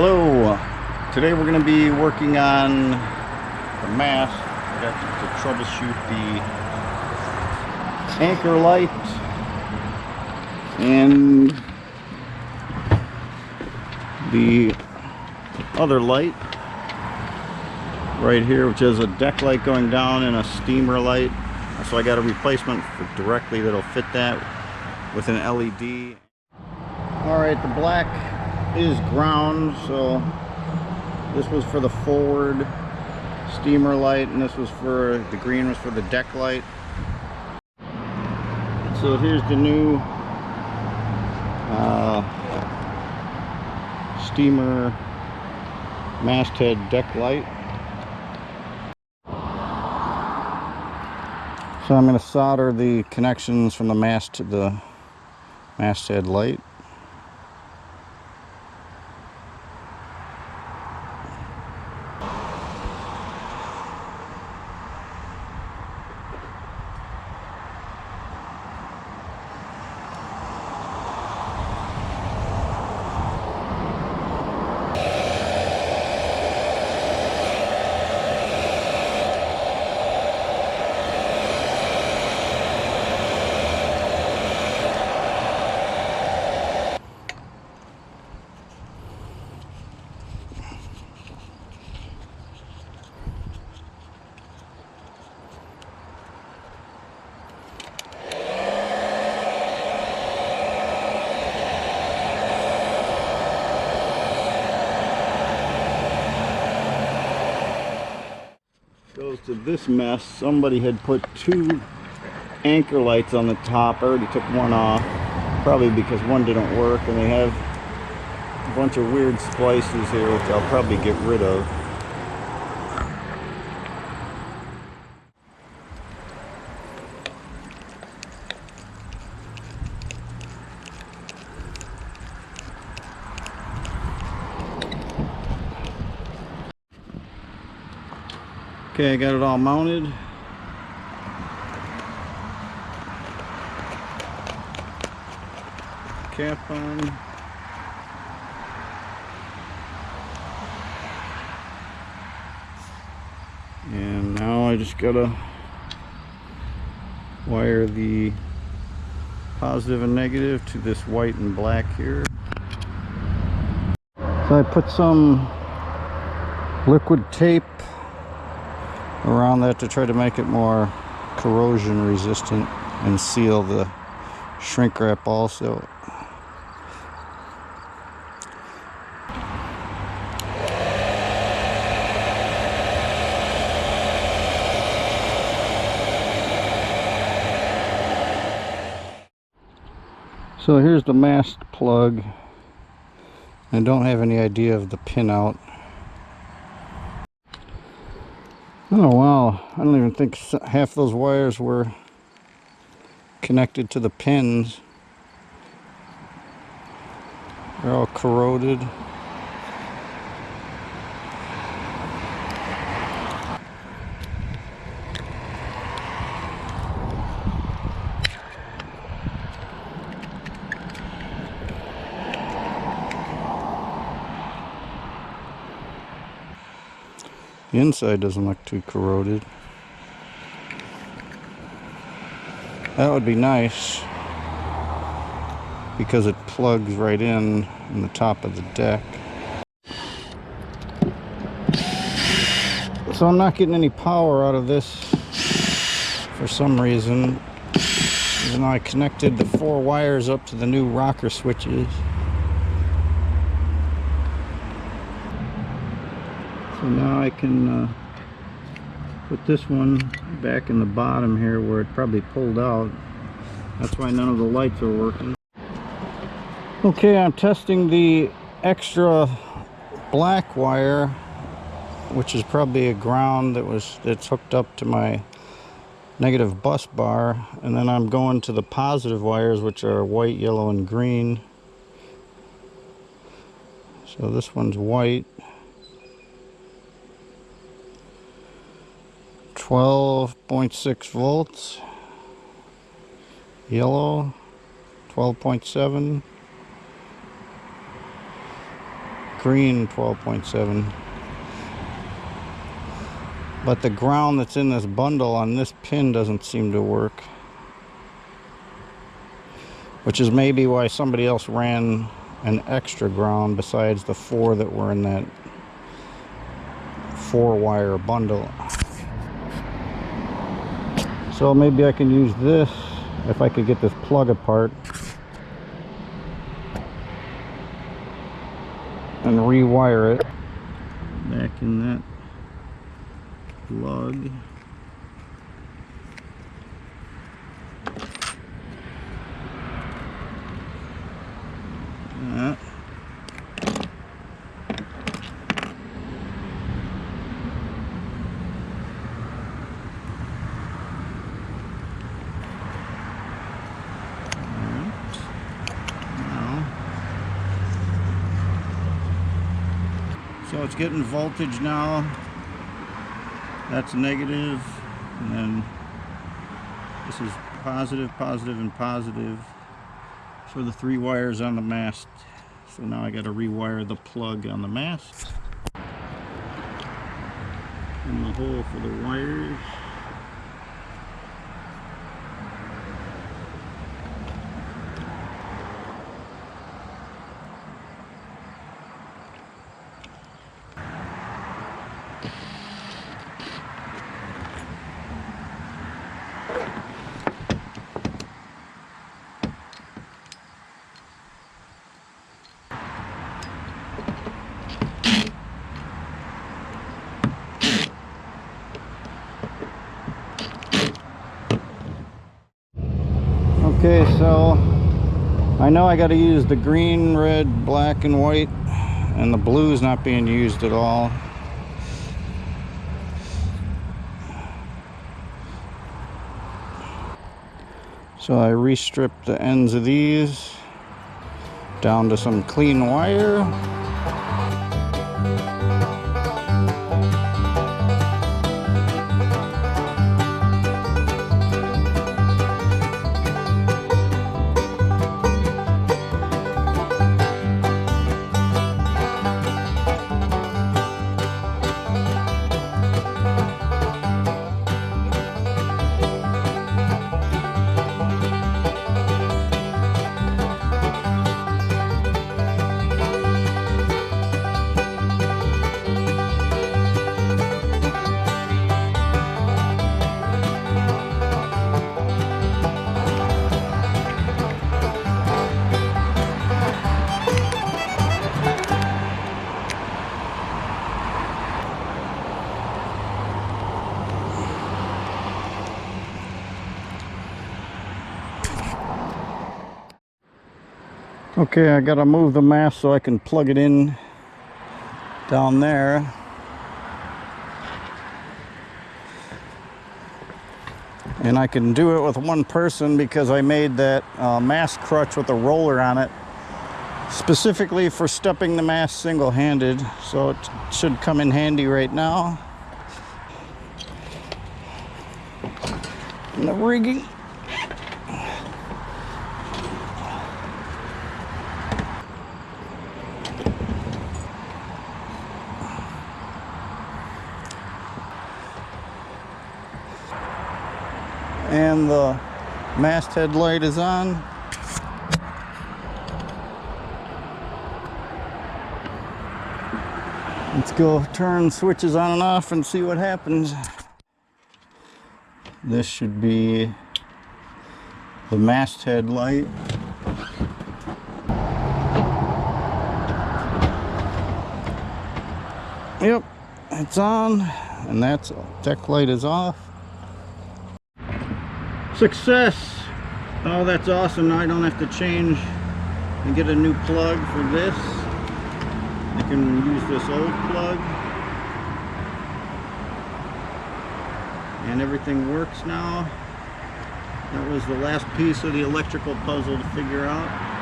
Hello, today we're going to be working on the mast. I got to troubleshoot the anchor light and the other light right here, which is a deck light going down and a steamer light. So I got a replacement for directly that'll fit that with an LED. Alright, the black is ground, so this was for the forward steamer light and this was for the green was for the deck light. So here's the new steamer masthead deck light. So I'm going to solder the connections from the mast to the masthead light. Goes to this mess. Somebody had put two anchor lights on the top. I already took one off, probably because one didn't work, and they have a bunch of weird splices here which I'll probably get rid of. Okay, I got it all mounted. Cap on. And now I just gotta wire the positive and negative to this white and black here. So I put some liquid tape around that to try to make it more corrosion resistant and seal the shrink wrap also. So here's the mast plug. I don't have any idea of the pin out. Oh wow, I don't even think half those wires were connected to the pins. They're all corroded. The inside doesn't look too corroded. That would be nice because it plugs right in the top of the deck. So I'm not getting any power out of this for some reason, even though I connected the 4 wires up to the new rocker switches. So now I can put this one back in the bottom here where it probably pulled out. That's why none of the lights are working. Okay, I'm testing the extra black wire, which is probably a ground that's hooked up to my negative bus bar, and then I'm going to the positive wires, which are white, yellow, and green. So this one's white. 12.6 volts. Yellow 12.7. green 12.7. But the ground that's in this bundle on this pin doesn't seem to work. Which is maybe why somebody else ran an extra ground besides the 4 that were in that 4-wire bundle. So maybe I can use this if I could get this plug apart and rewire it back in that plug. So it's getting voltage now. That's negative, and then this is positive, positive, and positive for the 3 wires on the mast. So now I got to rewire the plug on the mast and the hole for the wires. Okay, so I know I got to use the green, red, black, and white, and the blue is not being used at all. So I restripped the ends of these down to some clean wire. Okay, I gotta move the mast so I can plug it in down there. And I can do it with one person because I made that mast crutch with a roller on it specifically for stepping the mast single-handed, so it should come in handy right now. And the rigging. And the masthead light is on. Let's go turn switches on and off and see what happens. This should be the masthead light. Yep, it's on, and that's deck light is off. Success! Oh, that's awesome. Now I don't have to change and get a new plug for this. I can use this old plug. And everything works now. That was the last piece of the electrical puzzle to figure out.